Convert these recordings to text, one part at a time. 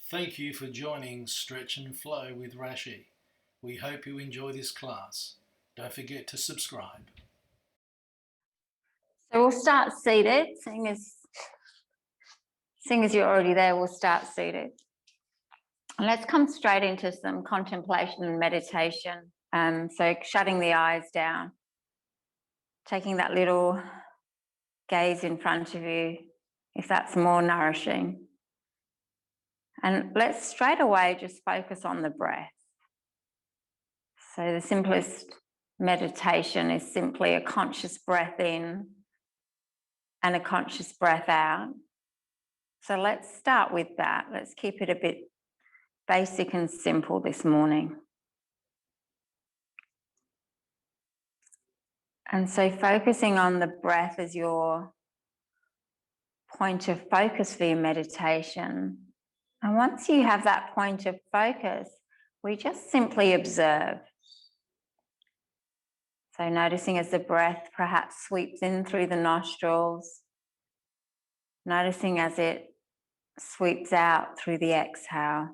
Thank you for joining Stretch and Flow with Rashi. We hope you enjoy this class. Don't forget to subscribe. So we'll start seated, seeing as you're already there, we'll start seated. And let's come straight into some contemplation and meditation. So shutting the eyes down, taking that little gaze in front of you, if that's more nourishing. And let's straight away just focus on the breath. So the simplest meditation is simply a conscious breath in and a conscious breath out. So let's start with that. Let's keep it a bit basic and simple this morning. And so focusing on the breath as your point of focus for your meditation. And once you have that point of focus, we just simply observe. So noticing as the breath perhaps sweeps in through the nostrils, noticing as it sweeps out through the exhale.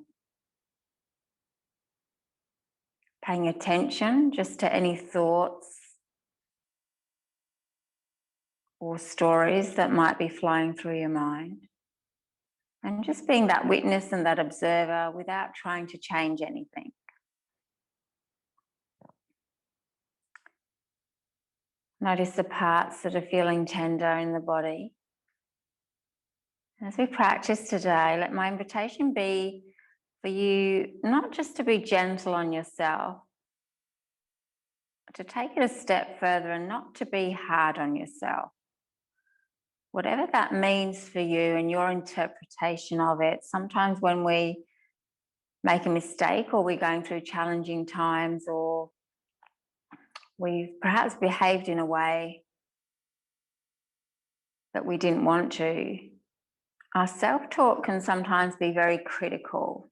Paying attention just to any thoughts or stories that might be flowing through your mind. And just being that witness and that observer without trying to change anything. Notice the parts that are feeling tender in the body. As we practice today, let my invitation be for you not just to be gentle on yourself, but to take it a step further and not to be hard on yourself. Whatever that means for you and your interpretation of it, sometimes when we make a mistake or we're going through challenging times or we've perhaps behaved in a way that we didn't want to, our self-talk can sometimes be very critical.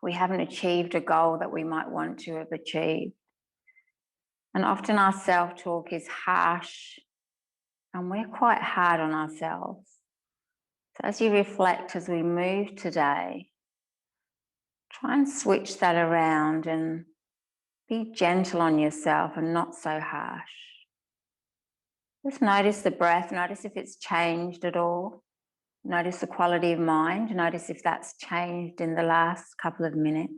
We haven't achieved a goal that we might want to have achieved. And often our self-talk is harsh and we're quite hard on ourselves. So as you reflect, as we move today, try and switch that around and be gentle on yourself and not so harsh. Just notice the breath, notice if it's changed at all. Notice the quality of mind, notice if that's changed in the last couple of minutes.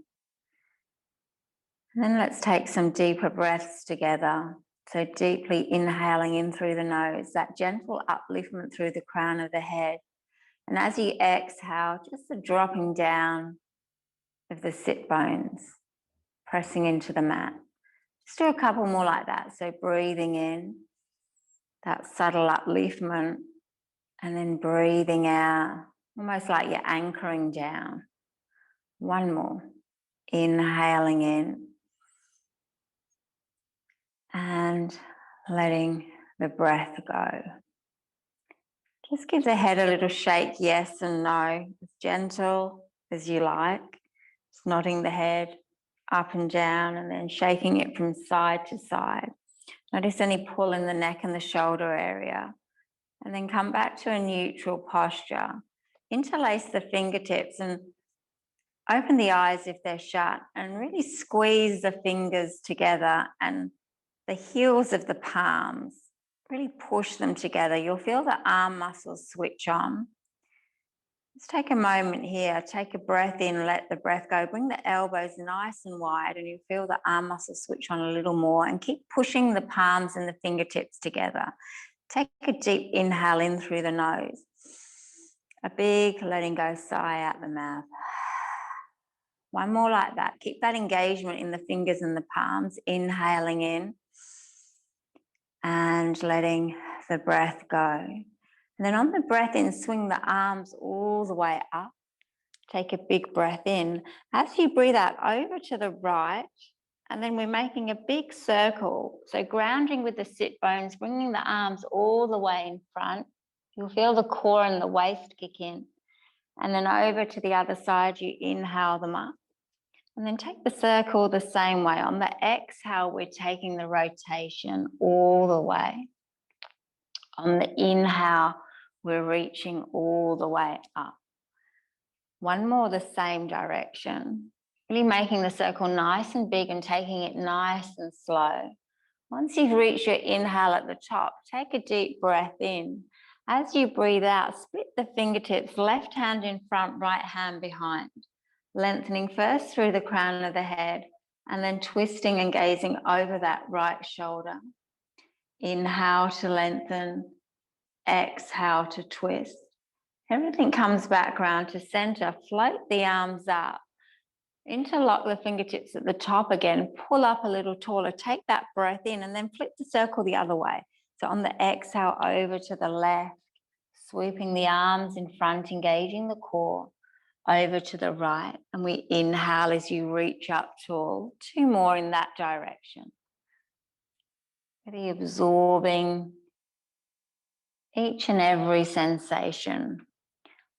And then let's take some deeper breaths together. So deeply inhaling in through the nose, that gentle upliftment through the crown of the head. And as you exhale, just the dropping down of the sit bones, pressing into the mat. Just do a couple more like that. So breathing in, that subtle upliftment, and then breathing out, almost like you're anchoring down. One more. Inhaling in and letting the breath go. Just give the head a little shake, yes and no, as gentle as you like. Just nodding the head up and down and then shaking it from side to side. Notice any pull in the neck and the shoulder area. And then come back to a neutral posture. Interlace the fingertips and open the eyes if they're shut and really squeeze the fingers together and the heels of the palms. Really push them together. You'll feel the arm muscles switch on. Let's take a moment here. Take a breath in, let the breath go. Bring the elbows nice and wide and you feel the arm muscles switch on a little more and keep pushing the palms and the fingertips together. Take a deep inhale in through the nose. A big letting go sigh out the mouth. One more like that. Keep that engagement in the fingers and the palms. Inhaling in and letting the breath go. And then on the breath in, swing the arms all the way up. Take a big breath in. As you breathe out, over to the right, and then we're making a big circle. So grounding with the sit bones, bringing the arms all the way in front. You'll feel the core and the waist kick in. And then over to the other side, you inhale them up. And then take the circle the same way. On the exhale, we're taking the rotation all the way. On the inhale, we're reaching all the way up. One more the same direction. Really making the circle nice and big and taking it nice and slow. Once you've reached your inhale at the top, take a deep breath in. As you breathe out, split the fingertips, left hand in front, right hand behind. Lengthening first through the crown of the head and then twisting and gazing over that right shoulder. Inhale to lengthen, exhale to twist. Everything comes back round to center. Float the arms up. Interlock the fingertips at the top again. Pull up a little taller. Take that breath in and then flip the circle the other way. So on the exhale, over to the left, sweeping the arms in front, engaging the core. Over to the right. And we inhale as you reach up tall. 2 more in that direction. Really absorbing each and every sensation.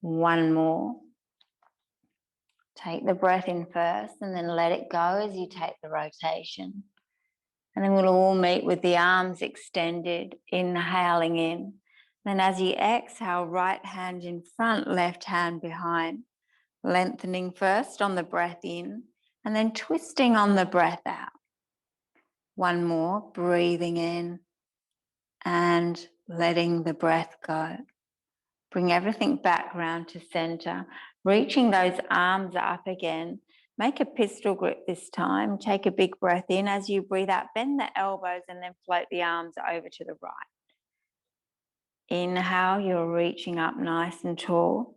1 more. Take the breath in first and then let it go as you take the rotation. And then we'll all meet with the arms extended, inhaling in. Then as you exhale, right hand in front, left hand behind. Lengthening first on the breath in and then twisting on the breath out. 1 more, breathing in and letting the breath go. Bring everything back round to center, reaching those arms up again. Make a pistol grip this time. Take a big breath in. As you breathe out, bend the elbows and then float the arms over to the right. Inhale, you're reaching up nice and tall.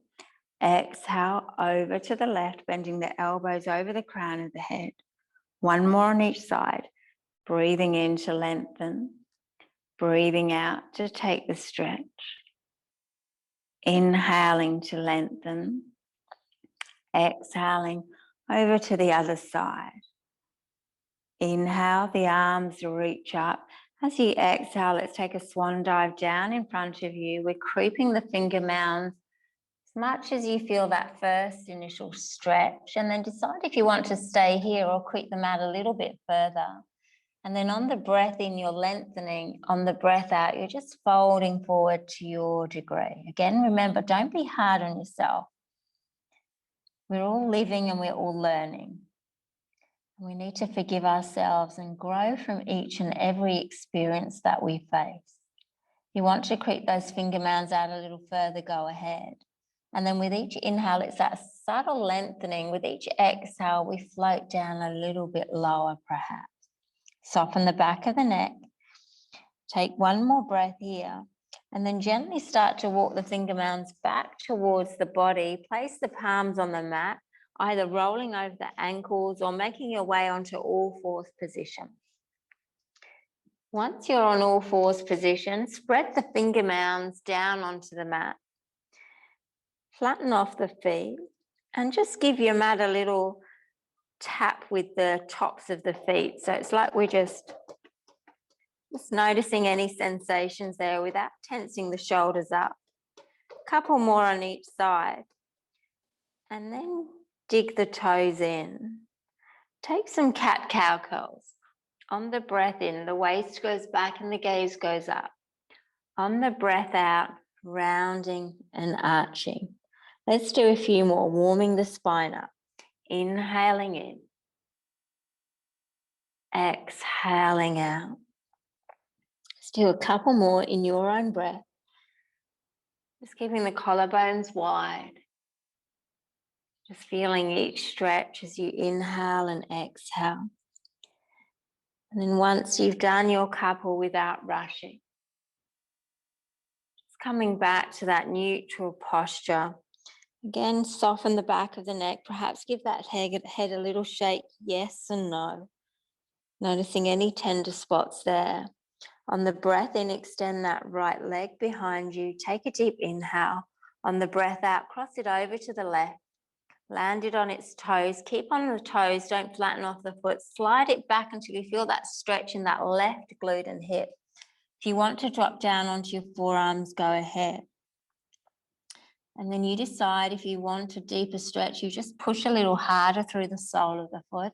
Exhale, over to the left, bending the elbows over the crown of the head. 1 more on each side. Breathing in to lengthen. Breathing out to take the stretch. Inhaling to lengthen. Exhaling over to the other side. Inhale, the arms reach up. As you exhale, let's take a swan dive down in front of you. We're creeping the finger mounds as much as you feel that first initial stretch, and then decide if you want to stay here or creep the mat a little bit further. And then on the breath in, you're lengthening. On the breath out, you're just folding forward to your degree. Again, remember, don't be hard on yourself. We're all living and we're all learning. We need to forgive ourselves and grow from each and every experience that we face. If you want to creep those finger mounds out a little further, go ahead. And then with each inhale, it's that subtle lengthening. With each exhale, we float down a little bit lower, perhaps. Soften the back of the neck. Take 1 more breath here. And then gently start to walk the finger mounds back towards the body. Place the palms on the mat, either rolling over the ankles or making your way onto all fours position. Once you're on all fours position, spread the finger mounds down onto the mat. Flatten off the feet and just give your mat a little tap with the tops of the feet. So it's like we're just noticing any sensations there without tensing the shoulders up. A couple more on each side. And then dig the toes in. Take some cat-cow curls. On the breath in, the waist goes back and the gaze goes up. On the breath out, rounding and arching. Let's do a few more, warming the spine up. Inhaling in. Exhaling out. Let's do a couple more in your own breath. Just keeping the collarbones wide. Just feeling each stretch as you inhale and exhale. And then once you've done your couple without rushing, just coming back to that neutral posture. Again, soften the back of the neck. Perhaps give that head a little shake, yes and no. Noticing any tender spots there. On the breath in, extend that right leg behind you. Take a deep inhale. On the breath out, cross it over to the left. Land it on its toes. Keep on the toes. Don't flatten off the foot. Slide it back until you feel that stretch in that left glute and hip. If you want to drop down onto your forearms, go ahead. And then you decide if you want a deeper stretch, you just push a little harder through the sole of the foot.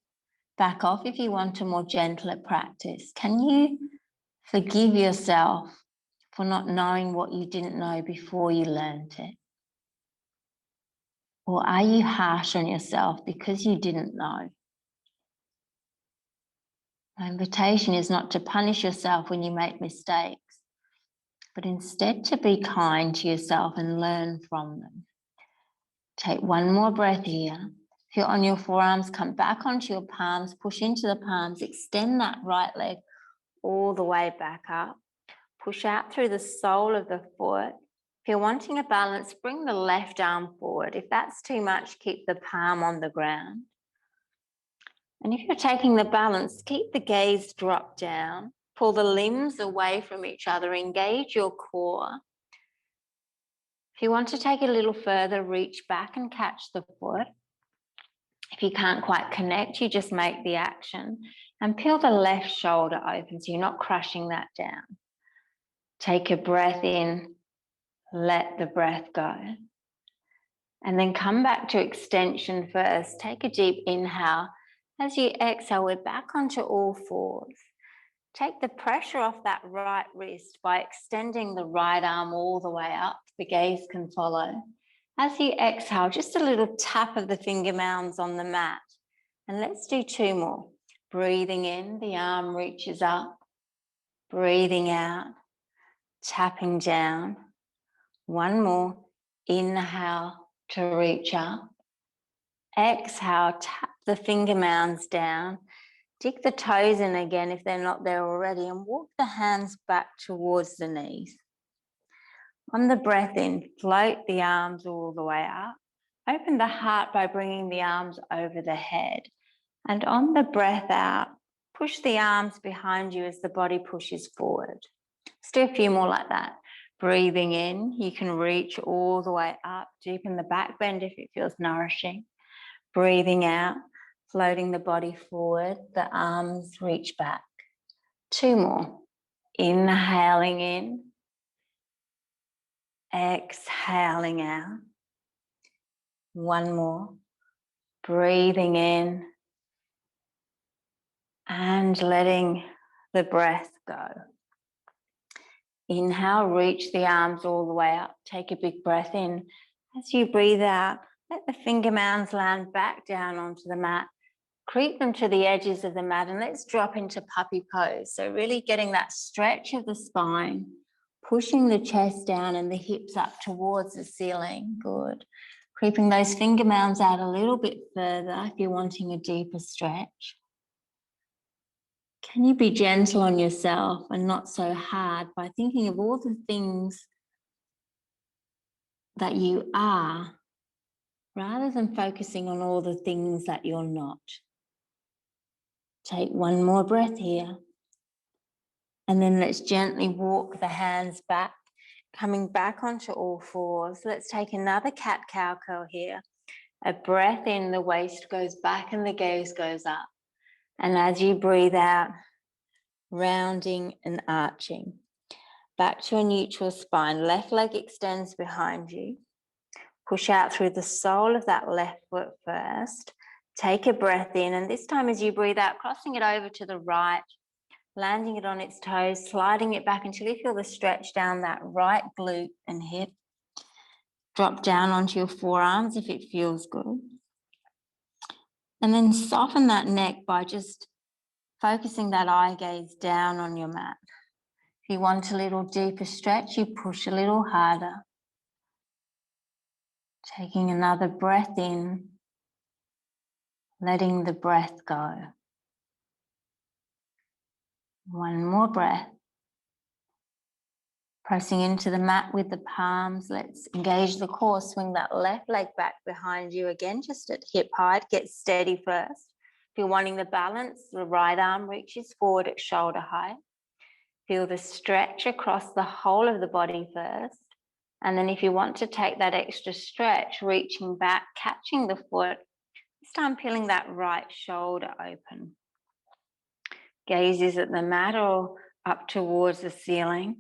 Back off if you want a more gentler practice. Can you forgive yourself for not knowing what you didn't know before you learned it? Or are you harsh on yourself because you didn't know? My invitation is not to punish yourself when you make mistakes, but instead to be kind to yourself and learn from them. Take one more breath here. Feel on your forearms, come back onto your palms, push into the palms, extend that right leg all the way back up. Push out through the sole of the foot. If you're wanting a balance, bring the left arm forward. If that's too much, keep the palm on the ground. And if you're taking the balance, keep the gaze drop down. Pull the limbs away from each other. Engage your core. If you want to take it a little further, reach back and catch the foot. If you can't quite connect, you just make the action and peel the left shoulder open so you're not crushing that down. Take a breath in, let the breath go. And then come back to extension first. Take a deep inhale. As you exhale, we're back onto all fours. Take the pressure off that right wrist by extending the right arm all the way up. The gaze can follow. As you exhale, just a little tap of the finger mounds on the mat. And let's do 2 more. Breathing in, the arm reaches up. Breathing out, tapping down. 1 more. Inhale to reach up. Exhale, tap the finger mounds down. Dig the toes in again if they're not there already and walk the hands back towards the knees. On the breath in, float the arms all the way up. Open the heart by bringing the arms over the head. And on the breath out, push the arms behind you as the body pushes forward. Let's do a few more like that. Breathing in, you can reach all the way up, deepen the back bend if it feels nourishing. Breathing out, floating the body forward, the arms reach back. 2 more. Inhaling in, exhaling out. 1 more. Breathing in and letting the breath go. Inhale, reach the arms all the way up. Take a big breath in. As you breathe out, let the finger mounds land back down onto the mat. Creep them to the edges of the mat and let's drop into puppy pose. So really getting that stretch of the spine, pushing the chest down and the hips up towards the ceiling. Good. Creeping those finger mounds out a little bit further if you're wanting a deeper stretch. Can you be gentle on yourself and not so hard by thinking of all the things that you are rather than focusing on all the things that you're not? Take 1 more breath here. And then let's gently walk the hands back, coming back onto all fours. Let's take another cat-cow curl here. A breath in, the waist goes back and the gaze goes up. And as you breathe out, rounding and arching. Back to a neutral spine. Left leg extends behind you. Push out through the sole of that left foot first. Take a breath in, and this time as you breathe out, crossing it over to the right, landing it on its toes, sliding it back until you feel the stretch down that right glute and hip. Drop down onto your forearms if it feels good. And then soften that neck by just focusing that eye gaze down on your mat. If you want a little deeper stretch, you push a little harder. Taking another breath in, letting the breath go. 1 more breath. Pressing into the mat with the palms. Let's engage the core. Swing that left leg back behind you again, just at hip height. Get steady first. If you're wanting the balance, the right arm reaches forward at shoulder height. Feel the stretch across the whole of the body first. And then if you want to take that extra stretch, reaching back, catching the foot, this time peeling that right shoulder open. Gaze is at the mat or up towards the ceiling.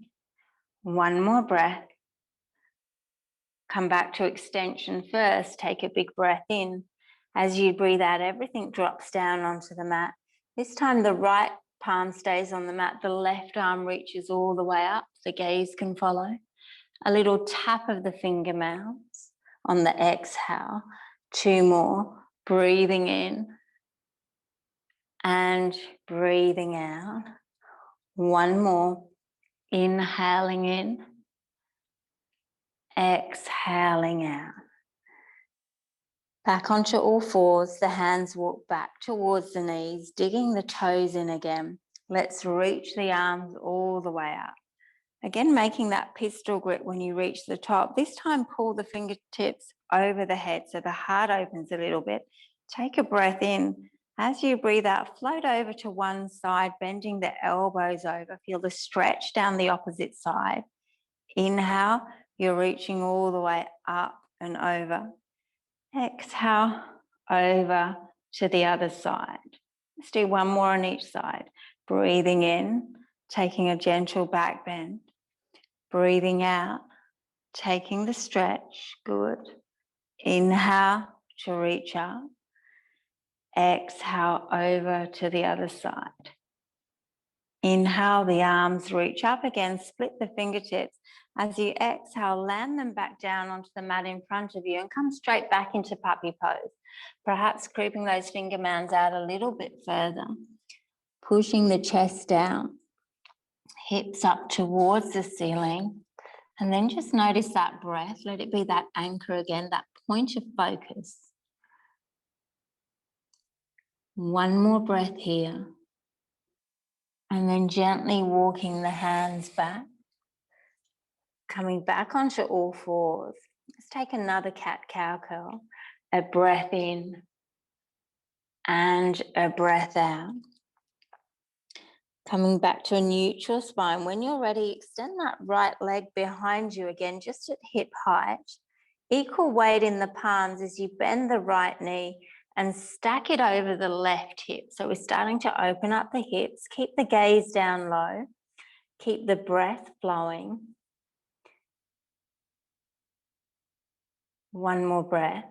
1 more breath. Come back to extension first. Take a big breath in. As you breathe out, everything drops down onto the mat. This time the right palm stays on the mat. The left arm reaches all the way up. The gaze can follow. A little tap of the finger mounds. On the exhale, 2 more, breathing in and breathing out. 1 more, inhaling in, exhaling out. Back onto all fours, the hands walk back towards the knees, digging the toes in again. Let's reach the arms all the way up. Again, making that pistol grip when you reach the top. This time, pull the fingertips over the head so the heart opens a little bit. Take a breath in. As you breathe out, float over to one side, bending the elbows over. Feel the stretch down the opposite side. Inhale, you're reaching all the way up and over. Exhale, over to the other side. Let's do 1 more on each side. Breathing in, taking a gentle back bend. Breathing out, taking the stretch. Good. Inhale to reach up. Exhale over to the other side. Inhale, the arms reach up again, split the fingertips. As you exhale, land them back down onto the mat in front of you and come straight back into puppy pose. Perhaps creeping those finger mounds out a little bit further. Pushing the chest down, hips up towards the ceiling. And then just notice that breath. Let it be that anchor again, that point of focus. 1 more breath here. And then gently walking the hands back. Coming back onto all fours. Let's take another cat-cow curl. A breath in and a breath out. Coming back to a neutral spine. When you're ready, extend that right leg behind you again, just at hip height. Equal weight in the palms as you bend the right knee and stack it over the left hip. So we're starting to open up the hips. Keep the gaze down low. Keep the breath flowing. 1 more breath.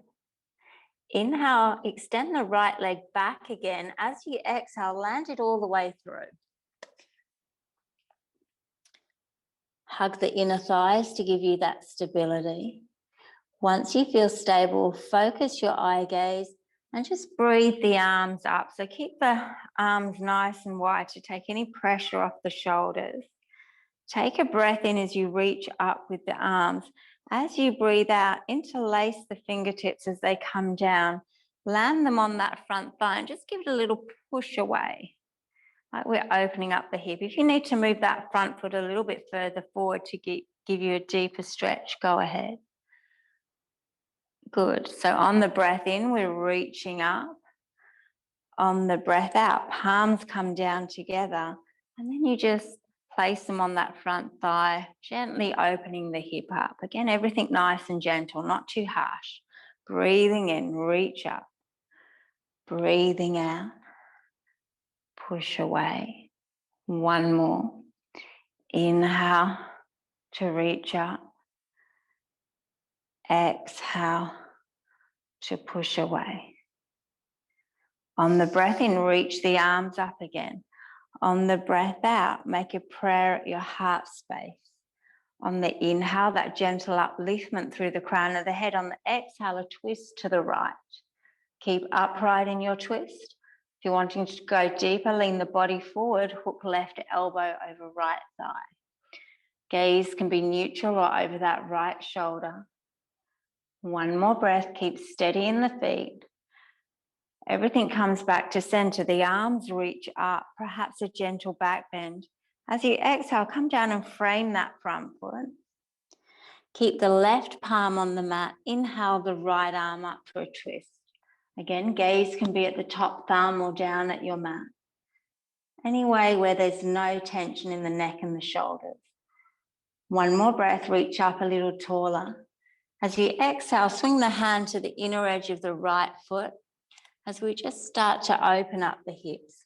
Inhale, extend the right leg back again. As you exhale, land it all the way through. Hug the inner thighs to give you that stability. Once you feel stable, focus your eye gaze and just breathe the arms up. So keep the arms nice and wide to take any pressure off the shoulders. Take a breath in as you reach up with the arms. As you breathe out, interlace the fingertips as they come down. Land them on that front thigh and just give it a little push away. Like we're opening up the hip. If you need to move that front foot a little bit further forward to give you a deeper stretch, go ahead. Good. So on the breath in, we're reaching up. On the breath out, palms come down together. And then you just place them on that front thigh, gently opening the hip up. Again, everything nice and gentle, not too harsh. Breathing in, reach up. Breathing out, push away. 1 more. Inhale to reach up. Exhale to push away. On the breath in, reach the arms up again. On the breath out, make a prayer at your heart space. On the inhale, that gentle upliftment through the crown of the head. On the exhale, a twist to the right. Keep upright in your twist. If you're wanting to go deeper, lean the body forward, hook left elbow over right thigh. Gaze can be neutral or over that right shoulder. 1 more breath, keep steady in the feet. Everything comes back to center. The arms reach up, perhaps a gentle back bend. As you exhale, come down and frame that front foot. Keep the left palm on the mat. Inhale the right arm up for a twist. Again, gaze can be at the top thumb or down at your mat. Anyway, where there's no tension in the neck and the shoulders. 1 more breath, reach up a little taller. As you exhale, swing the hand to the inner edge of the right foot as we just start to open up the hips.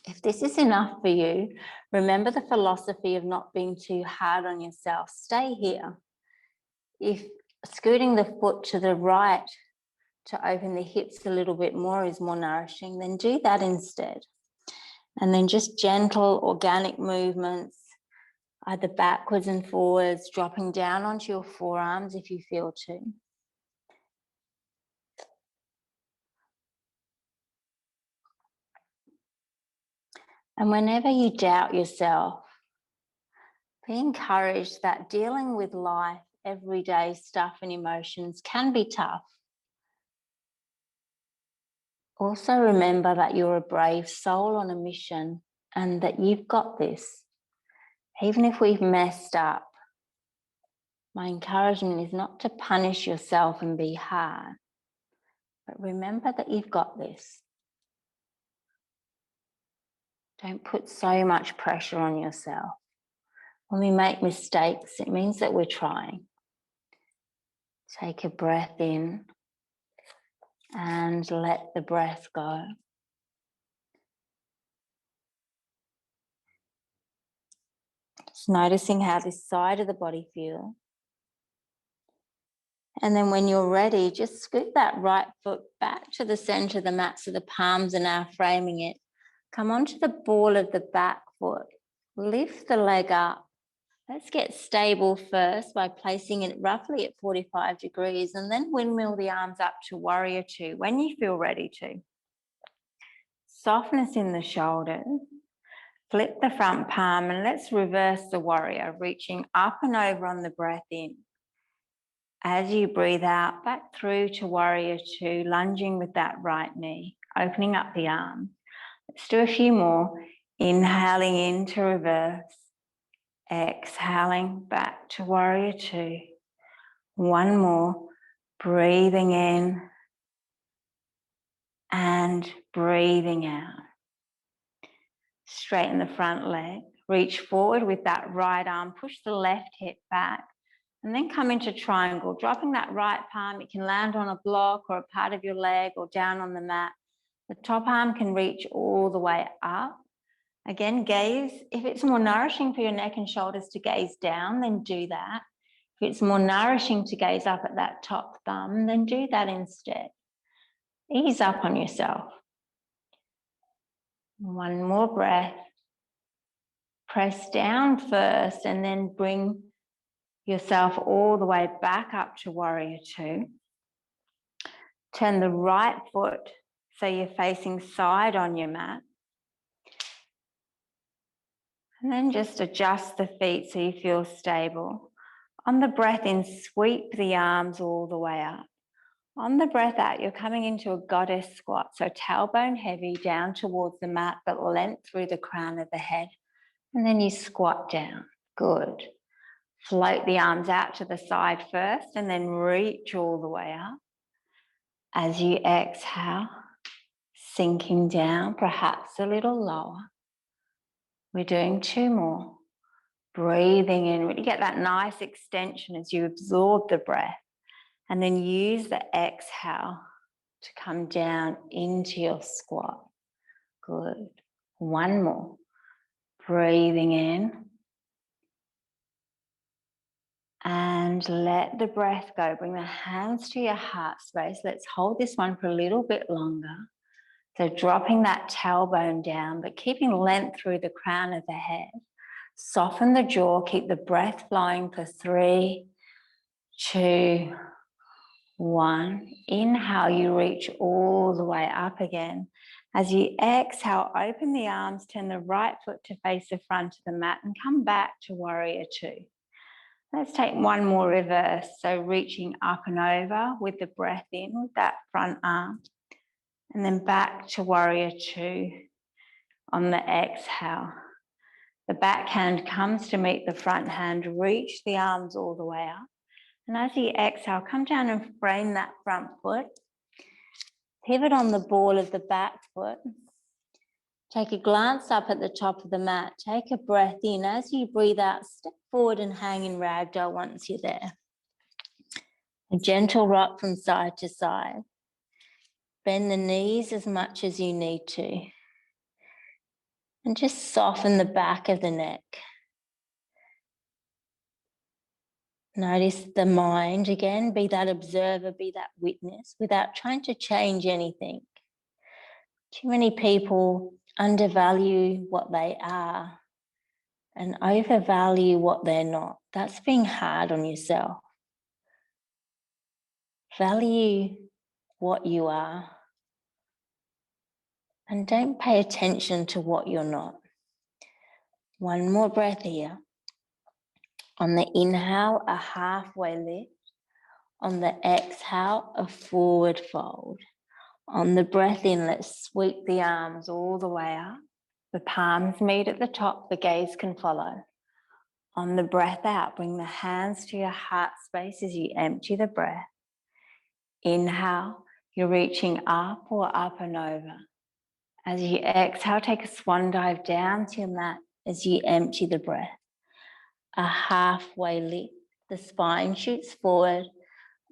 If this is enough for you, remember the philosophy of not being too hard on yourself. Stay here. If scooting the foot to the right to open the hips a little bit more is more nourishing, then do that instead. And then just gentle organic movements, either backwards and forwards, dropping down onto your forearms if you feel to. And whenever you doubt yourself, be encouraged that dealing with life, everyday stuff and emotions can be tough. Also remember that you're a brave soul on a mission and that you've got this. Even if we've messed up, my encouragement is not to punish yourself and be hard, but remember that you've got this. Don't put so much pressure on yourself. When we make mistakes, it means that we're trying. Take a breath in and let the breath go. Just noticing how this side of the body feels. And then when you're ready, just scoot that right foot back to the center of the mat so the palms are now framing it. Come onto the ball of the back foot. Lift the leg up. Let's get stable first by placing it roughly at 45 degrees and then windmill the arms up to warrior two when you feel ready to. Softness in the shoulders. Flip the front palm and let's reverse the warrior, reaching up and over on the breath in. As you breathe out, back through to warrior two, lunging with that right knee, opening up the arms. Let's do a few more. Inhaling into reverse. Exhaling back to warrior two. One more. Breathing in and breathing out. Straighten the front leg. Reach forward with that right arm. Push the left hip back. And then come into triangle. Dropping that right palm, it can land on a block or a part of your leg or down on the mat. The top arm can reach all the way up. Again, gaze. If it's more nourishing for your neck and shoulders to gaze down, then do that. If it's more nourishing to gaze up at that top thumb, then do that instead. Ease up on yourself. One more breath. Press down first and then bring yourself all the way back up to warrior two. Turn the right foot so you're facing side on your mat. And then just adjust the feet so you feel stable. On the breath in, sweep the arms all the way up. On the breath out, you're coming into a goddess squat. So tailbone heavy down towards the mat, but length through the crown of the head. And then you squat down. Good. Float the arms out to the side first and then reach all the way up. As you exhale, sinking down, perhaps a little lower. We're doing two more. Breathing in, really get that nice extension as you absorb the breath. And then use the exhale to come down into your squat. Good. One more. Breathing in. And let the breath go. Bring the hands to your heart space. Let's hold this one for a little bit longer. So dropping that tailbone down, but keeping length through the crown of the head. Soften the jaw, keep the breath flowing for 3, 2, 1. Inhale, you reach all the way up again. As you exhale, open the arms, turn the right foot to face the front of the mat and come back to warrior two. Let's take one more reverse. So reaching up and over with the breath in with that front arm. And then back to warrior two on the exhale. The back hand comes to meet the front hand. Reach the arms all the way up. And as you exhale, come down and frame that front foot. Pivot on the ball of the back foot. Take a glance up at the top of the mat. Take a breath in. As you breathe out, step forward and hang in ragdoll once you're there. A gentle rock from side to side. Bend the knees as much as you need to. And just soften the back of the neck. Notice the mind again. Be that observer, be that witness without trying to change anything. Too many people undervalue what they are and overvalue what they're not. That's being hard on yourself. Value what you are and don't pay attention to what you're not. One more breath here. On the inhale, a halfway lift. On the exhale, a forward fold. On the breath in, let's sweep the arms all the way up. The palms meet at the top, the gaze can follow. On the breath out, bring the hands to your heart space as you empty the breath. Inhale, you're reaching up or up and over. As you exhale, take a swan dive down to your mat as you empty the breath. A halfway lift, the spine shoots forward,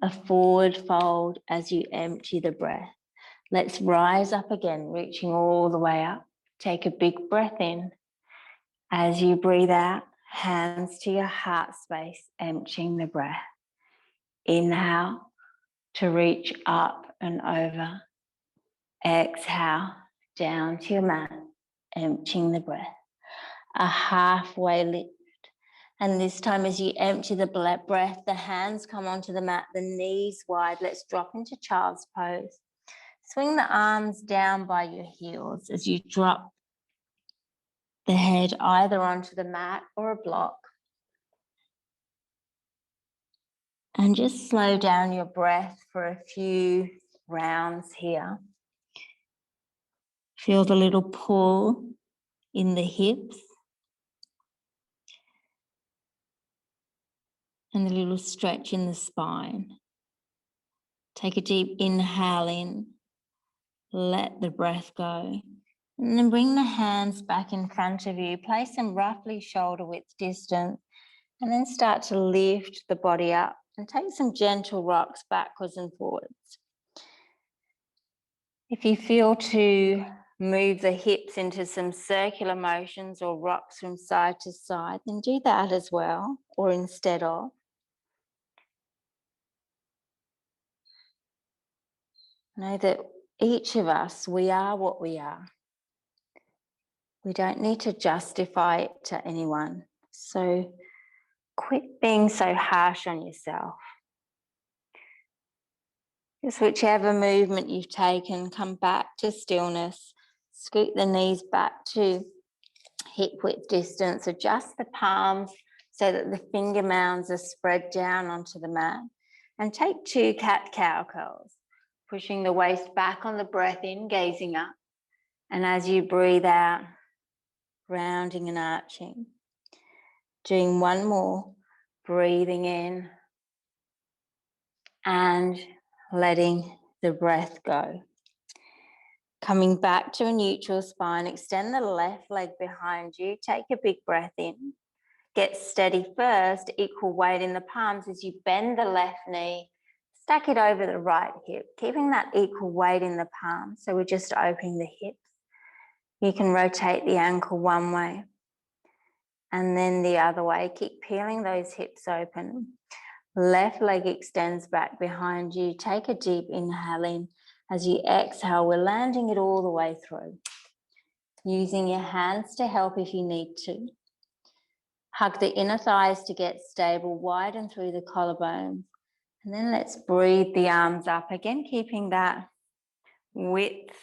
a forward fold as you empty the breath. Let's rise up again, reaching all the way up. Take a big breath in. As you breathe out, hands to your heart space, emptying the breath. Inhale to reach up and over. Exhale down to your mat, emptying the breath. A halfway lift. And this time as you empty the breath, the hands come onto the mat, the knees wide. Let's drop into child's pose. Swing the arms down by your heels as you drop the head either onto the mat or a block. And just slow down your breath for a few rounds here. Feel the little pull in the hips and the little stretch in the spine. Take a deep inhale in, let the breath go. And then bring the hands back in front of you, place them roughly shoulder width distance, and then start to lift the body up and take some gentle rocks backwards and forwards. If you feel to move the hips into some circular motions or rocks from side to side, then do that as well, or instead of. Know that each of us, we are what we are. We don't need to justify it to anyone. So quit being so harsh on yourself. Just whichever movement you've taken, come back to stillness, scoot the knees back to hip width distance, adjust the palms so that the finger mounds are spread down onto the mat, and take 2 cat-cow curls, pushing the waist back on the breath in, gazing up, and as you breathe out, rounding and arching. Doing one more, breathing in and letting the breath go. Coming back to a neutral spine, extend the left leg behind you, take a big breath in. Get steady first, equal weight in the palms as you bend the left knee, stack it over the right hip, keeping that equal weight in the palms. So we're just opening the hips. You can rotate the ankle one way and then the other way. Keep peeling those hips open. Left leg extends back behind you. Take a deep inhale in. As you exhale, we're landing it all the way through. Using your hands to help if you need to. Hug the inner thighs to get stable, widen through the collarbones. And then let's breathe the arms up again, keeping that width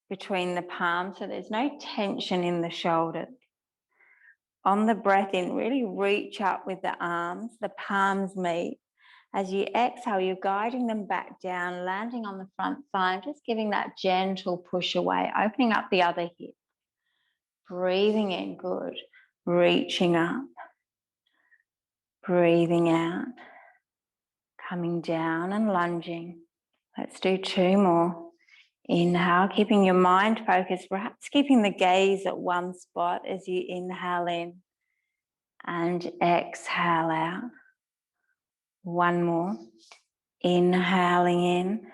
between the palms so there's no tension in the shoulders. On the breath in, really reach up with the arms, the palms meet. As you exhale, you're guiding them back down, landing on the front thigh, just giving that gentle push away, opening up the other hip. Breathing in, good. Reaching up. Breathing out. Coming down and lunging. Let's do 2 more. Inhale, keeping your mind focused, perhaps keeping the gaze at one spot as you inhale in and exhale out. One more. Inhaling in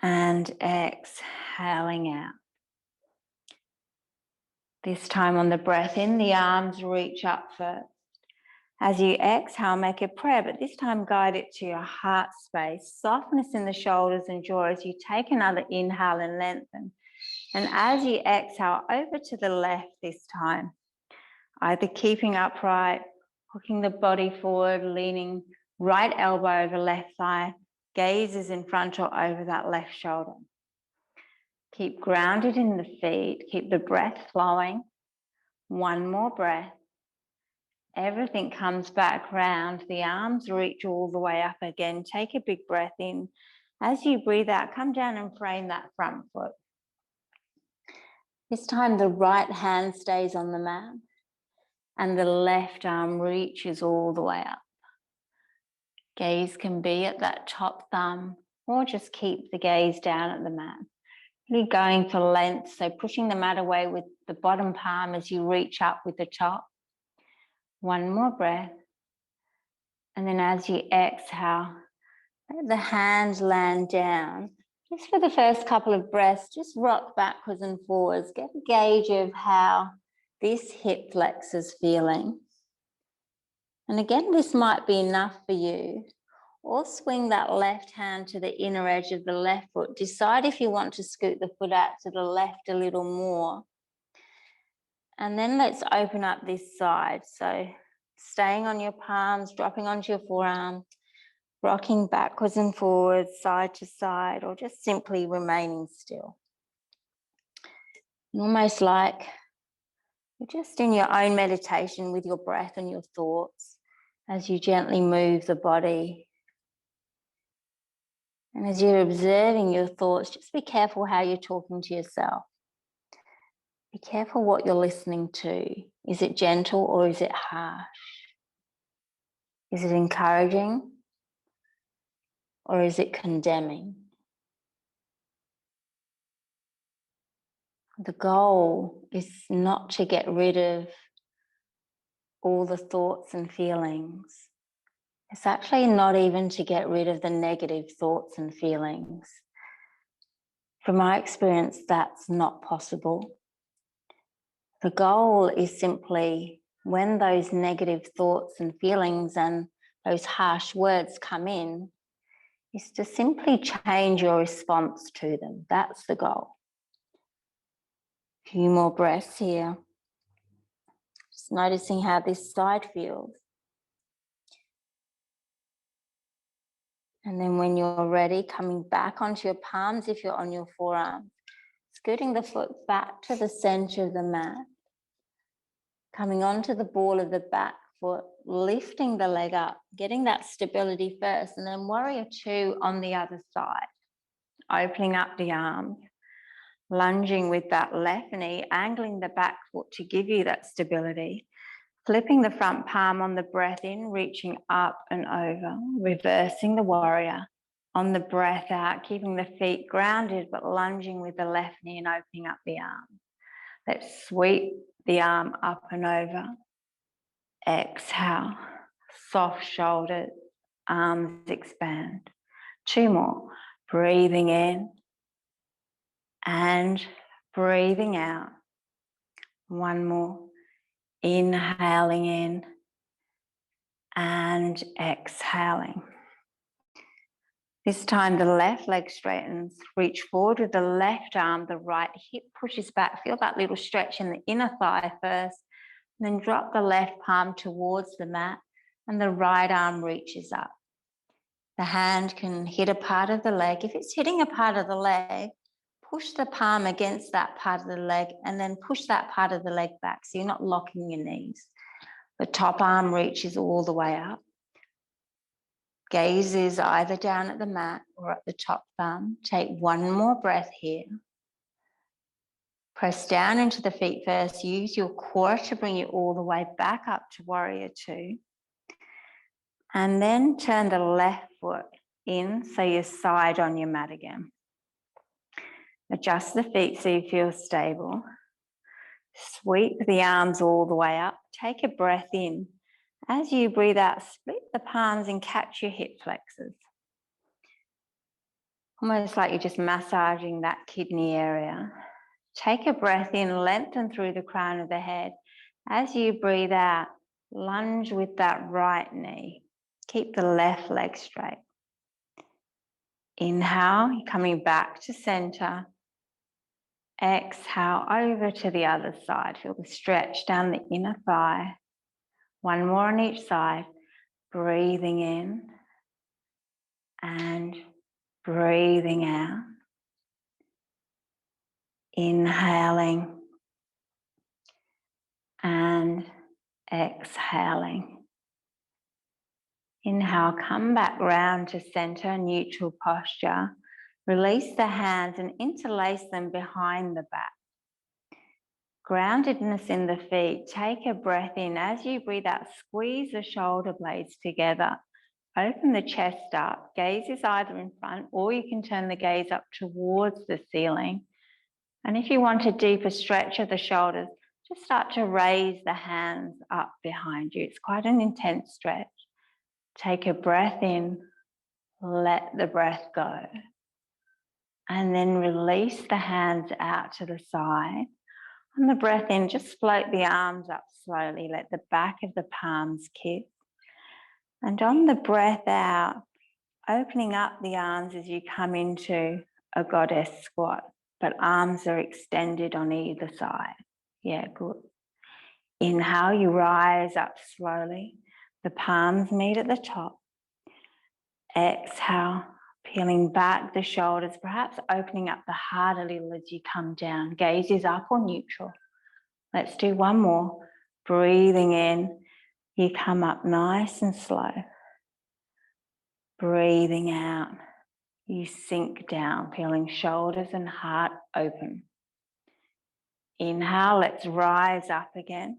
and exhaling out. This time on the breath in, the arms reach up first. As you exhale, make a prayer, but this time guide it to your heart space. Softness in the shoulders and jaw as you take another inhale and lengthen. And as you exhale, over to the left this time. Either keeping upright, hooking the body forward, leaning right elbow over left thigh, gaze is in front or over that left shoulder. Keep grounded in the feet, keep the breath flowing. One more breath. Everything comes back round. The arms reach all the way up again. Take a big breath in. As you breathe out, come down and frame that front foot. This time the right hand stays on the mat and the left arm reaches all the way up. Gaze can be at that top thumb or just keep the gaze down at the mat. Really going for length, so pushing the mat away with the bottom palm as you reach up with the top. One more breath. And then as you exhale, let the hands land down. Just for the first couple of breaths, just rock backwards and forwards. Get a gauge of how this hip flex is feeling. And again, this might be enough for you. Or swing that left hand to the inner edge of the left foot. Decide if you want to scoot the foot out to the left a little more. And then let's open up this side. So staying on your palms, dropping onto your forearm, rocking backwards and forwards, side to side, or just simply remaining still. Almost like you're just in your own meditation with your breath and your thoughts as you gently move the body. And as you're observing your thoughts, just be careful how you're talking to yourself. Be careful what you're listening to. Is it gentle or is it harsh? Is it encouraging or is it condemning? The goal is not to get rid of all the thoughts and feelings. It's actually not even to get rid of the negative thoughts and feelings. From my experience, that's not possible. The goal is simply when those negative thoughts and feelings and those harsh words come in, is to simply change your response to them. That's the goal. A few more breaths here. Just noticing how this side feels. And then when you're ready, coming back onto your palms if you're on your forearm. Scooting the foot back to the center of the mat. Coming onto the ball of the back foot, lifting the leg up, getting that stability first, and then warrior two on the other side. Opening up the arms, lunging with that left knee, angling the back foot to give you that stability. Flipping the front palm on the breath in, reaching up and over, reversing the warrior. On the breath out, keeping the feet grounded, but lunging with the left knee and opening up the arm. Let's sweep the arm up and over. Exhale, soft shoulders, arms expand. Two more. Breathing in and breathing out. One more. Inhaling in and exhaling. This time the left leg straightens, reach forward with the left arm, the right hip pushes back. Feel that little stretch in the inner thigh first, and then drop the left palm towards the mat and the right arm reaches up. The hand can hit a part of the leg. If it's hitting a part of the leg, push the palm against that part of the leg and then push that part of the leg back so you're not locking your knees. The top arm reaches all the way up. Gaze is either down at the mat or at the top thumb. Take one more breath here. Press down into the feet first. Use your core to bring you all the way back up to warrior two. And then turn the left foot in so you're side on your mat again. Adjust the feet so you feel stable. Sweep the arms all the way up. Take a breath in. As you breathe out, split the palms and catch your hip flexors. Almost like you're just massaging that kidney area. Take a breath in, lengthen through the crown of the head. As you breathe out, lunge with that right knee. Keep the left leg straight. Inhale, you're coming back to center. Exhale over to the other side. Feel the stretch down the inner thigh. One more on each side. Breathing in and breathing out. Inhaling and exhaling. Inhale, come back round to center, neutral posture. Release the hands and interlace them behind the back. Groundedness in the feet. Take a breath in. As you breathe out, squeeze the shoulder blades together. Open the chest up. Gaze is either in front, or you can turn the gaze up towards the ceiling. And if you want a deeper stretch of the shoulders, just start to raise the hands up behind you. It's quite an intense stretch. Take a breath in, let the breath go. And then release the hands out to the side. On the breath in, just float the arms up slowly. Let the back of the palms kiss. And on the breath out, opening up the arms as you come into a goddess squat, but arms are extended on either side. Yeah, good. Inhale, you rise up slowly. The palms meet at the top. Exhale, peeling back the shoulders, perhaps opening up the heart a little as you come down. Gaze is up or neutral. Let's do one more. Breathing in, you come up nice and slow. Breathing out, you sink down, peeling shoulders and heart open. Inhale, let's rise up again.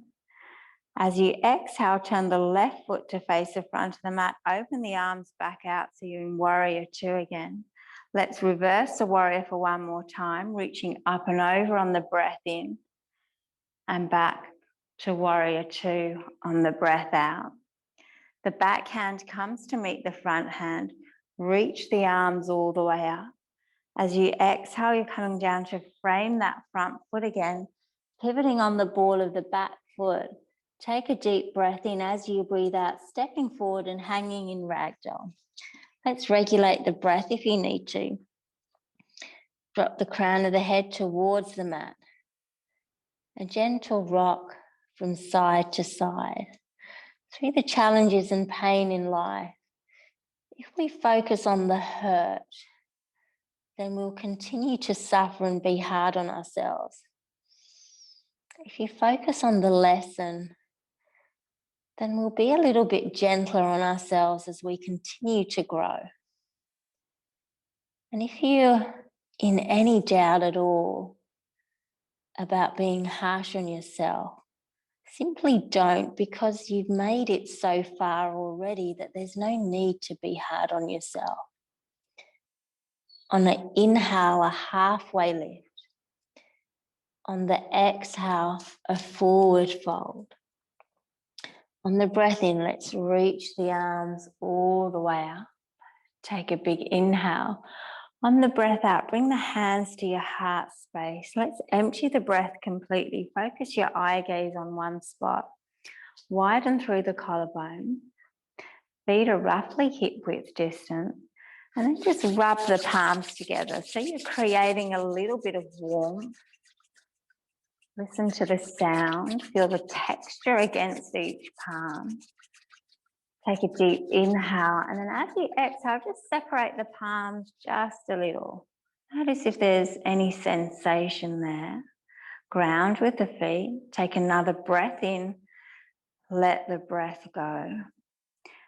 As you exhale, turn the left foot to face the front of the mat. Open the arms back out so you're in warrior two again. Let's reverse the warrior for one more time, reaching up and over on the breath in and back to warrior two on the breath out. The back hand comes to meet the front hand. Reach the arms all the way up. As you exhale, you're coming down to frame that front foot again, pivoting on the ball of the back foot. Take a deep breath in as you breathe out, stepping forward and hanging in ragdoll. Let's regulate the breath if you need to. Drop the crown of the head towards the mat. A gentle rock from side to side. Through the challenges and pain in life, if we focus on the hurt, then we'll continue to suffer and be hard on ourselves. If you focus on the lesson, then we'll be a little bit gentler on ourselves as we continue to grow. And if you're in any doubt at all about being harsh on yourself, simply don't, because you've made it so far already that there's no need to be hard on yourself. On the inhale, a halfway lift. On the exhale, a forward fold. On the breath in, let's reach the arms all the way up. Take a big inhale. On the breath out, bring the hands to your heart space. Let's empty the breath completely. Focus your eye gaze on one spot. Widen through the collarbone. Feet are roughly hip width distance. And then just rub the palms together. So you're creating a little bit of warmth. Listen to the sound. Feel the texture against each palm. Take a deep inhale, and then as you exhale, just separate the palms just a little. Notice if there's any sensation there. Ground with the feet. Take another breath in. Let the breath go.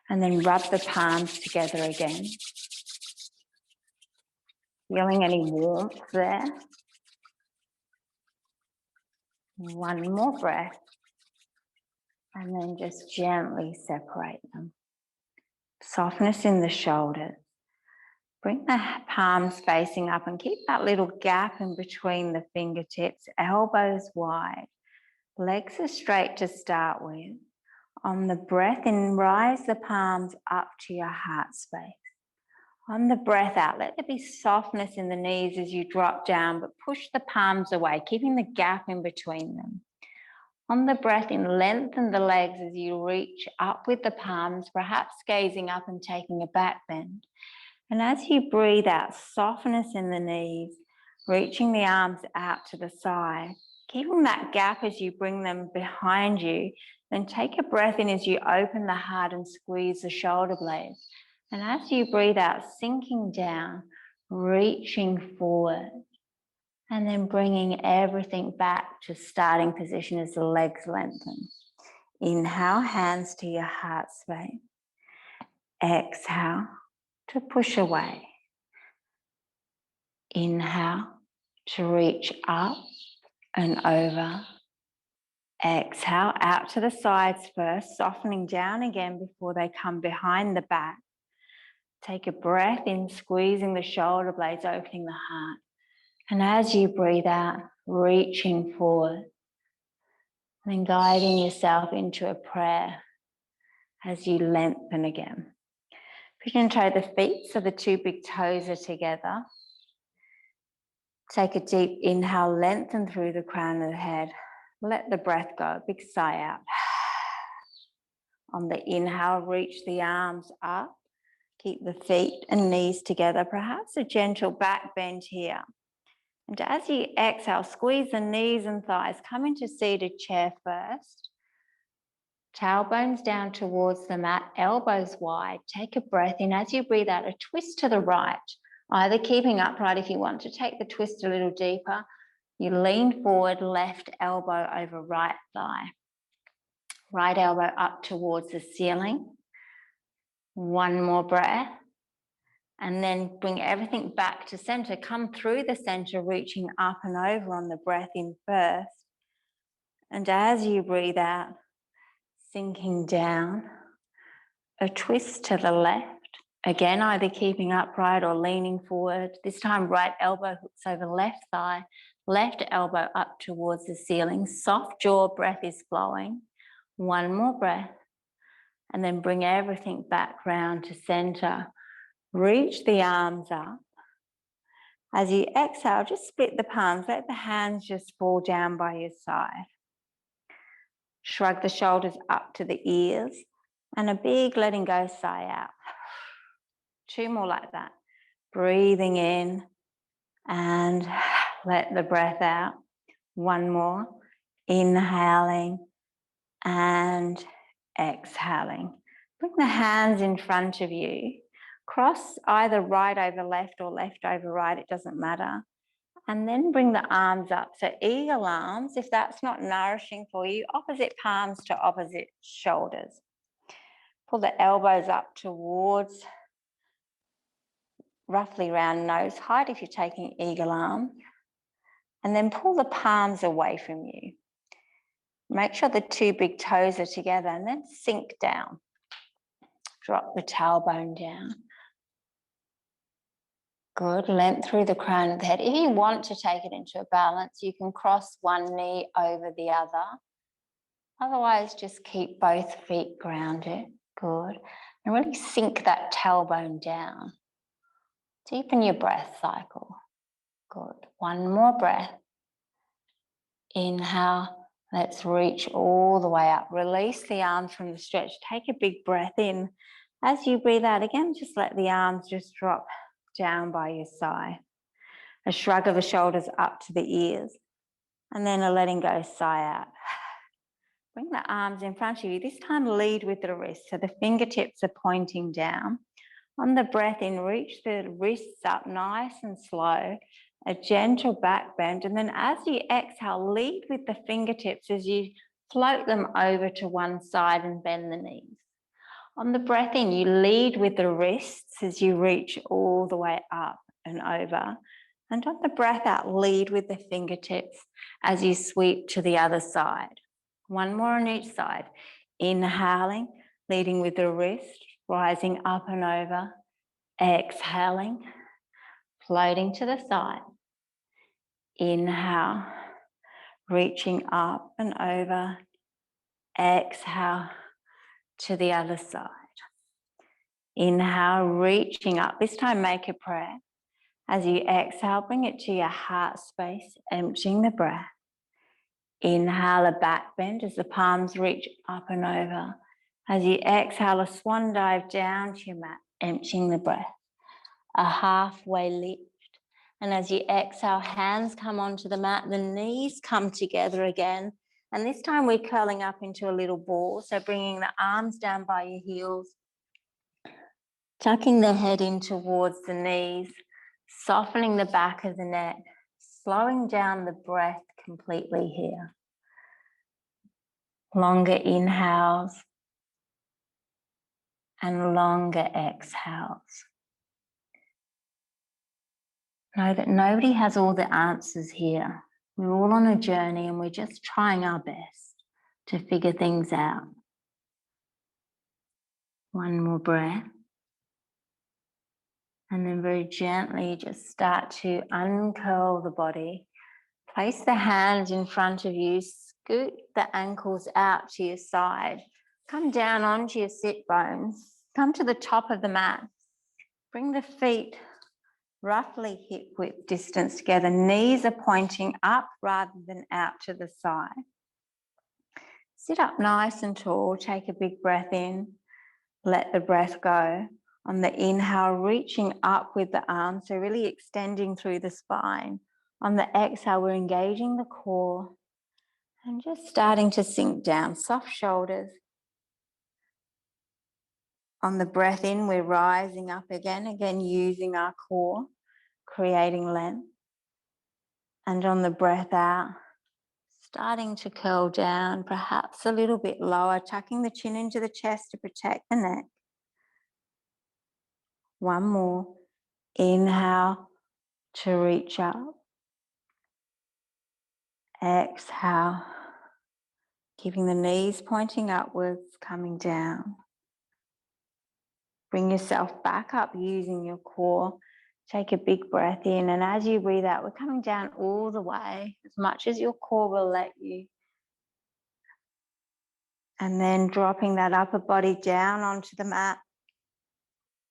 And then rub the palms together again. Feeling any warmth there? One more breath. And then just gently separate them. Softness in the shoulders. Bring the palms facing up and keep that little gap in between the fingertips, elbows wide. Legs are straight to start with. On the breath in, rise the palms up to your heart space. On the breath out, let there be softness in the knees as you drop down, but push the palms away, keeping the gap in between them. On the breath in, lengthen the legs as you reach up with the palms, perhaps gazing up and taking a back bend. And as you breathe out, softness in the knees, reaching the arms out to the side, keeping that gap as you bring them behind you. Then take a breath in as you open the heart and squeeze the shoulder blades. And as you breathe out, sinking down, reaching forward. And then bringing everything back to starting position as the legs lengthen. Inhale, hands to your heart space. Exhale to push away. Inhale to reach up and over. Exhale out to the sides first, softening down again before they come behind the back. Take a breath in, squeezing the shoulder blades, opening the heart. And as you breathe out, reaching forward, and then guiding yourself into a prayer as you lengthen again. Pigeon toe the feet so the two big toes are together. Take a deep inhale, lengthen through the crown of the head. Let the breath go, big sigh out. On the inhale, reach the arms up. Keep the feet and knees together, perhaps a gentle back bend here. And as you exhale, squeeze the knees and thighs. Come into seated chair first. Tailbones down towards the mat, elbows wide. Take a breath in. As you breathe out, a twist to the right, either keeping upright if you want to take the twist a little deeper. You lean forward, left elbow over right thigh. Right elbow up towards the ceiling. One more breath. And then bring everything back to center. Come through the center, reaching up and over on the breath in first. And as you breathe out, sinking down, a twist to the left. Again, either keeping upright or leaning forward. This time, right elbow hooks over left thigh, left elbow up towards the ceiling. Soft jaw, breath is flowing. One more breath. And then bring everything back round to center. Reach the arms up. As you exhale, just split the palms. Let the hands just fall down by your side. Shrug the shoulders up to the ears. And a big letting go sigh out. Two more like that. Breathing in and let the breath out. One more. Inhaling and exhaling. Bring the hands in front of you. Cross either right over left or left over right, it doesn't matter. And then bring the arms up. So eagle arms, if that's not nourishing for you, opposite palms to opposite shoulders. Pull the elbows up towards roughly round nose height if you're taking eagle arm. And then pull the palms away from you. Make sure the two big toes are together and then sink down. Drop the tailbone down. Good, length through the crown of the head. If you want to take it into a balance, you can cross one knee over the other. Otherwise, just keep both feet grounded. Good. And really sink that tailbone down. Deepen your breath cycle. Good. One more breath. Inhale. Let's reach all the way up. Release the arms from the stretch. Take a big breath in. As you breathe out again, just let the arms just drop down by your side. A shrug of the shoulders up to the ears. And then a letting go sigh out. Bring the arms in front of you. This time lead with the wrists. So the fingertips are pointing down. On the breath in, reach the wrists up nice and slow. A gentle back bend. And then as you exhale, lead with the fingertips as you float them over to one side and bend the knees. On the breath in, you lead with the wrists as you reach all the way up and over. And on the breath out, lead with the fingertips as you sweep to the other side. One more on each side. Inhaling, leading with the wrist, rising up and over. Exhaling, floating to the side. Inhale, reaching up and over. Exhale to the other side. Inhale, reaching up. This time make a prayer. As you exhale, bring it to your heart space, emptying the breath. Inhale, a back bend as the palms reach up and over. As you exhale, a swan dive down to your mat, emptying the breath. A halfway lift. And as you exhale, hands come onto the mat, the knees come together again. And this time we're curling up into a little ball. So bringing the arms down by your heels, tucking the head in towards the knees, softening the back of the neck, slowing down the breath completely here. Longer inhales and longer exhales. Know that nobody has all the answers here. We're all on a journey and we're just trying our best to figure things out. One more breath. And then very gently just start to uncurl the body. Place the hands in front of you. Scoot the ankles out to your side. Come down onto your sit bones. Come to the top of the mat. Bring the feet roughly hip width distance together. Knees are pointing up rather than out to the side. Sit up nice and tall. Take a big breath in. Let the breath go. On the inhale, reaching up with the arms, so really extending through the spine. On the exhale, we're engaging the core and just starting to sink down. Soft shoulders. On the breath in, we're rising up again using our core, creating length. And on the breath out, starting to curl down, perhaps a little bit lower, tucking the chin into the chest to protect the neck. One more. Inhale to reach up. Exhale, keeping the knees pointing upwards, coming down. Bring yourself back up using your core. Take a big breath in, and as you breathe out, we're coming down all the way, as much as your core will let you. And then dropping that upper body down onto the mat.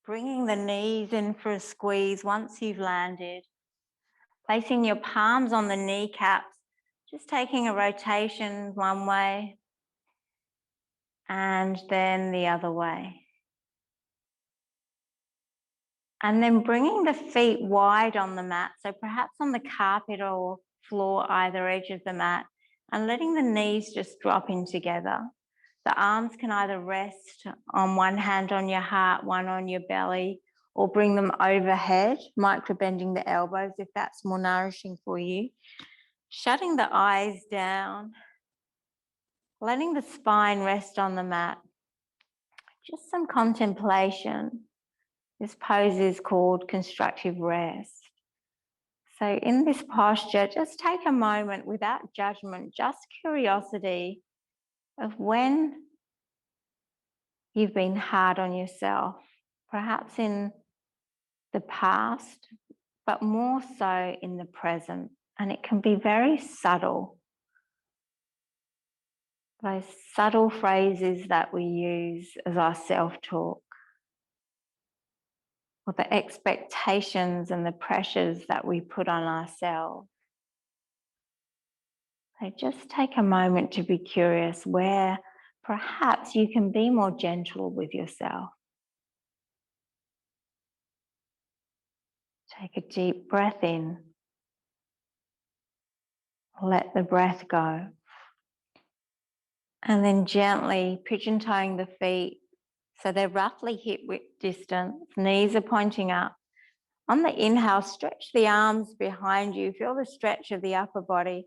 Bringing the knees in for a squeeze once you've landed. Placing your palms on the kneecaps, just taking a rotation one way and then the other way. And then bringing the feet wide on the mat, so perhaps on the carpet or floor, either edge of the mat, and letting the knees just drop in together. The arms can either rest on one hand on your heart, one on your belly, or bring them overhead, micro-bending the elbows if that's more nourishing for you. Shutting the eyes down, letting the spine rest on the mat. Just some contemplation. This pose is called constructive rest. So in this posture, just take a moment without judgment, just curiosity of when you've been hard on yourself, perhaps in the past, but more so in the present. And it can be very subtle. Those subtle phrases that we use as our self-talk, or the expectations and the pressures that we put on ourselves. So just take a moment to be curious where perhaps you can be more gentle with yourself. Take a deep breath in. Let the breath go. And then gently pigeon-toeing the feet so they're roughly hip width distance, knees are pointing up. On the inhale, stretch the arms behind you. Feel the stretch of the upper body.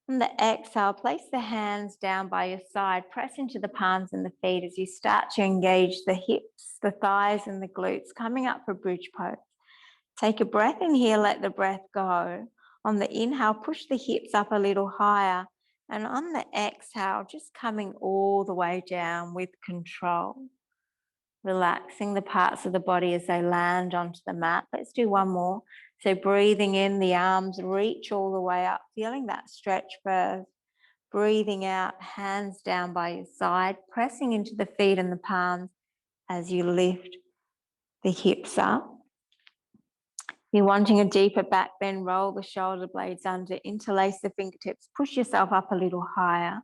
On the exhale, place the hands down by your side. Press into the palms and the feet as you start to engage the hips, the thighs and the glutes, coming up for bridge pose. Take a breath in here, let the breath go. On the inhale, push the hips up a little higher. And on the exhale, just coming all the way down with control. Relaxing the parts of the body as they land onto the mat. Let's do one more. So breathing in, the arms reach all the way up, feeling that stretch first. Breathing out, hands down by your side, pressing into the feet and the palms as you lift the hips up. If you're wanting a deeper back bend, roll the shoulder blades under, interlace the fingertips, push yourself up a little higher,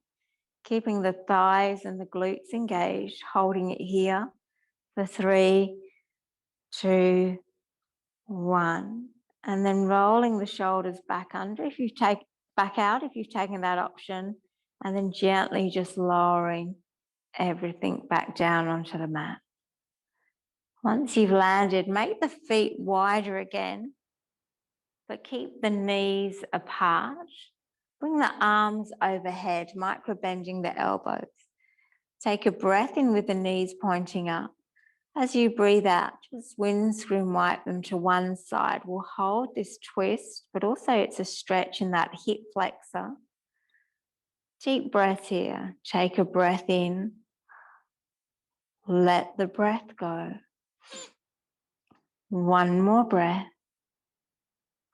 keeping the thighs and the glutes engaged, holding it here for 3, 2, 1. And then rolling the shoulders back under if you've taken back out if you've taken that option, and then gently just lowering everything back down onto the mat. Once you've landed, make the feet wider again. but keep the knees apart. Bring the arms overhead, micro-bending the elbows. Take a breath in with the knees pointing up. As you breathe out, just windscreen wipe them to one side. We'll hold this twist, but also it's a stretch in that hip flexor. Deep breath here. Take a breath in. Let the breath go. One more breath.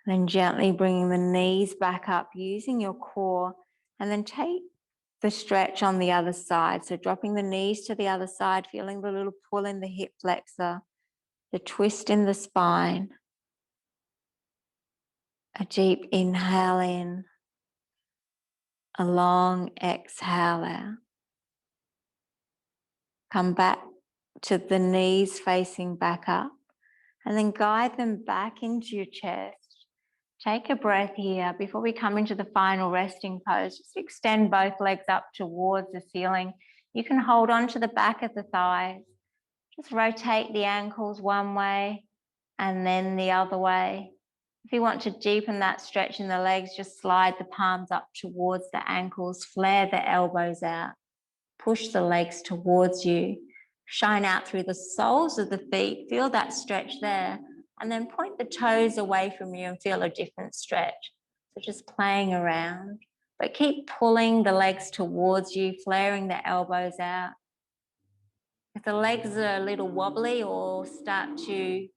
Then gently bringing the knees back up using your core, and then take the stretch on the other side. So dropping the knees to the other side, feeling the little pull in the hip flexor, the twist in the spine. A deep inhale in, a long exhale out. Come back to the knees facing back up, and then guide them back into your chest. Take a breath here. Before we come into the final resting pose, just extend both legs up towards the ceiling. You can hold on to the back of the thighs. Just rotate the ankles one way and then the other way. If you want to deepen that stretch in the legs, just slide the palms up towards the ankles, flare the elbows out, push the legs towards you, shine out through the soles of the feet, feel that stretch there, and then point the toes away from you and feel a different stretch. So just playing around, but keep pulling the legs towards you, flaring the elbows out. If the legs are a little wobbly or start to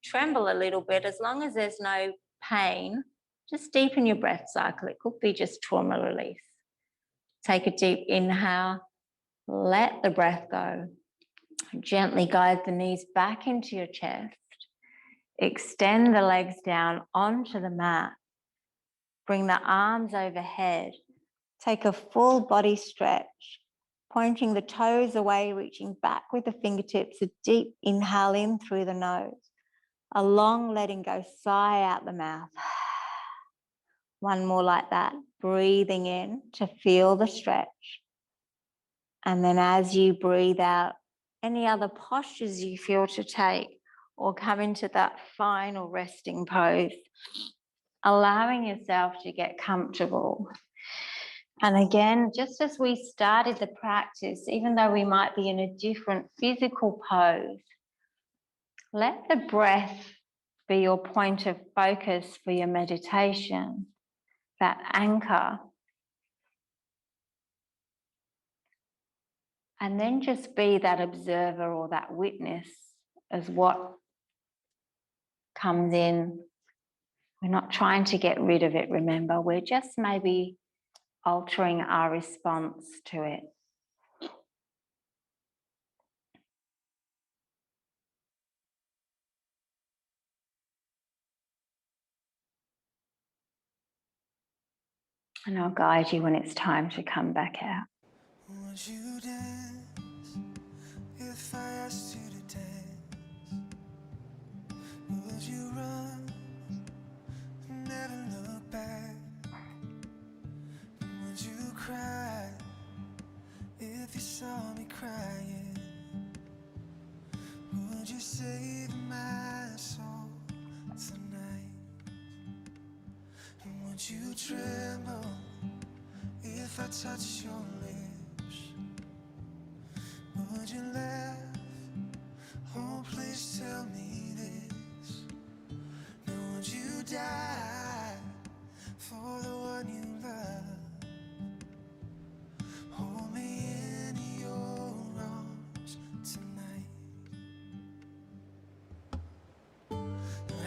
tremble a little bit, as long as there's no pain, just deepen your breath cycle. It could be just trauma release. Take a deep inhale, let the breath go. Gently guide the knees back into your chest. Extend the legs down onto the mat. Bring the arms overhead. Take a full body stretch, pointing the toes away, reaching back with the fingertips, a deep inhale in through the nose, a long letting go sigh out the mouth. One more like that, breathing in to feel the stretch. And then as you breathe out, any other postures you feel to take or come into that final resting pose, allowing yourself to get comfortable. And again, just as we started the practice, even though we might be in a different physical pose, let the breath be your point of focus for your meditation, that anchor. And then just be that observer or that witness as what comes in. We're not trying to get rid of it, remember. We're just maybe altering our response to it. And I'll guide you when it's time to come back out. Would you dance if I asked you to dance? Would you run, never look back? Would you cry if you saw me crying? Would you save my soul tonight? And would you tremble if I touched your lips? Would you laugh? Oh, please tell me this. Now would you die for the one you love? Hold me in your arms tonight.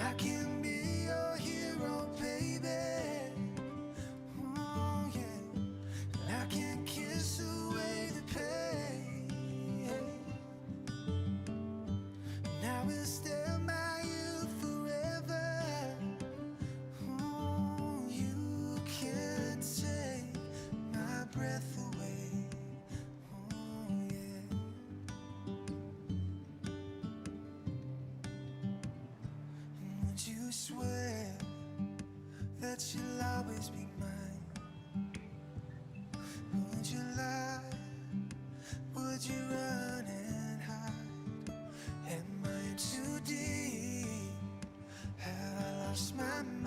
I can be your hero, baby. Oh yeah. I can kiss away the pain. I will stand by you forever. Oh, you can't take my breath away. Oh yeah. Would you swear that you'll always be mine? Would you lie? Would you run and hide? Am I too deep? Have I lost my mind?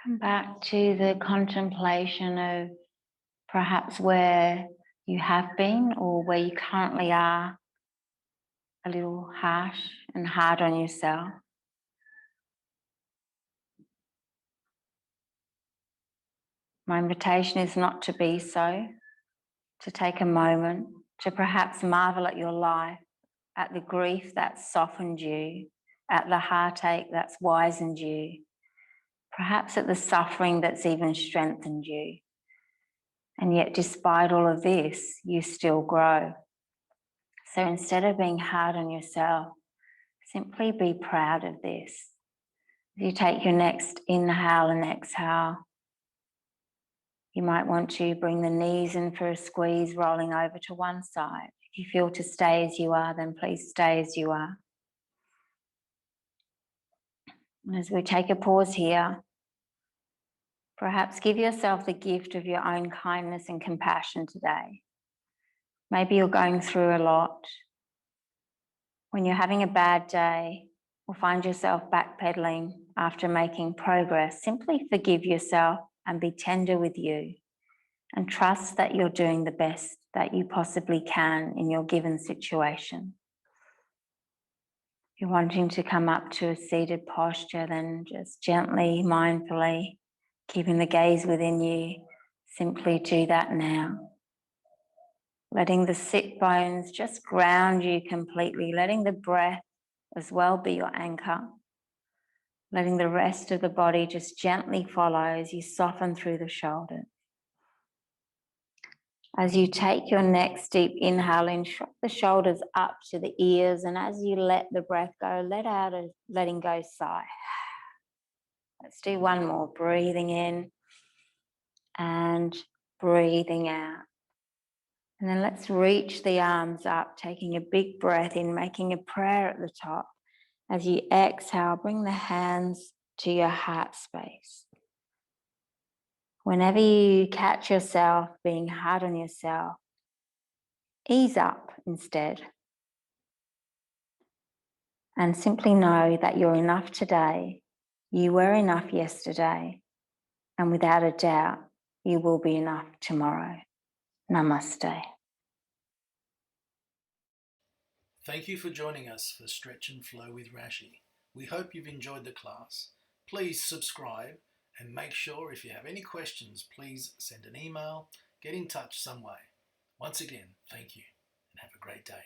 Come back to the contemplation of perhaps where you have been or where you currently are a little harsh and hard on yourself. My invitation is not to be so, to take a moment to perhaps marvel at your life, at the grief that's softened you, at the heartache that's wizened you, perhaps at the suffering that's even strengthened you. And yet, despite all of this, you still grow. So instead of being hard on yourself, simply be proud of this. If you take your next inhale and exhale, you might want to bring the knees in for a squeeze, rolling over to one side. If you feel to stay as you are, then please stay as you are. And as we take a pause here, perhaps give yourself the gift of your own kindness and compassion today. Maybe you're going through a lot. When you're having a bad day or find yourself backpedaling after making progress, simply forgive yourself and be tender with you and trust that you're doing the best that you possibly can in your given situation. If you're wanting to come up to a seated posture, then just gently, mindfully, keeping the gaze within you, simply do that now. Letting the sit bones just ground you completely, letting the breath as well be your anchor. Letting the rest of the body just gently follow as you soften through the shoulders. As you take your next deep inhale in, shrug the shoulders up to the ears, and as you let the breath go, let out a letting go sigh. Let's do one more, breathing in and breathing out. And then let's reach the arms up, taking a big breath in, making a prayer at the top. As you exhale, bring the hands to your heart space. Whenever you catch yourself being hard on yourself, ease up instead. And simply know that you're enough today. You were enough yesterday. And without a doubt, you will be enough tomorrow. Namaste. Thank you for joining us for Stretch and Flow with Rashi. We hope you've enjoyed the class. Please subscribe and make sure if you have any questions, please send an email, get in touch some way. Once again, thank you and have a great day.